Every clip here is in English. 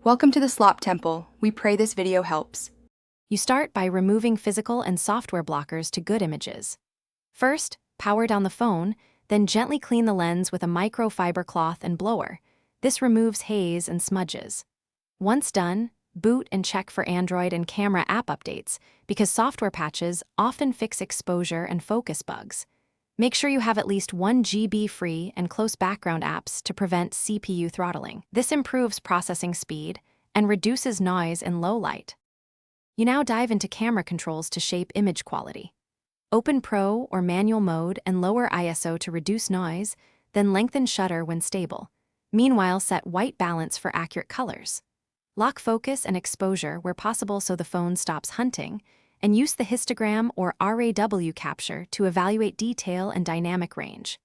Welcome to the Slop Temple. We pray this video helps. You start by removing physical and software blockers to good images. First, power down the phone, then gently clean the lens with a microfiber cloth and blower. This removes haze and smudges. Once done, boot and check for Android and camera app updates, because software patches often fix exposure and focus bugs. Make sure you have at least 1 GB free and close background apps to prevent CPU throttling. This improves processing speed and reduces noise in low light. You now dive into camera controls to shape image quality. Open Pro or Manual mode and lower ISO to reduce noise, then lengthen shutter when stable. Meanwhile, set white balance for accurate colors. Lock focus and exposure where possible so the phone stops hunting, and use the histogram or RAW capture to evaluate detail and dynamic range.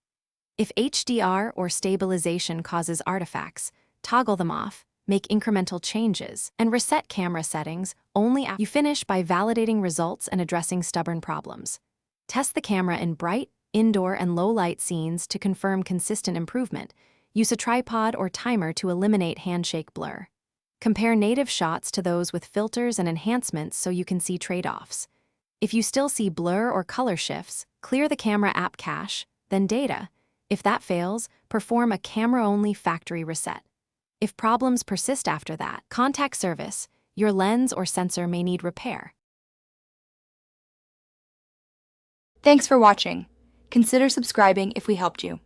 If HDR or stabilization causes artifacts, toggle them off, make incremental changes, and reset camera settings only after you finish by validating results and addressing stubborn problems. Test the camera in bright, indoor, and low-light scenes to confirm consistent improvement. Use a tripod or timer to eliminate handshake blur. Compare native shots to those with filters and enhancements so you can see trade-offs. If you still see blur or color shifts, clear the camera app cache, then data. If that fails, perform a camera-only factory reset. If problems persist after that, contact service. Your lens or sensor may need repair. Thanks for watching. Consider subscribing if we helped you.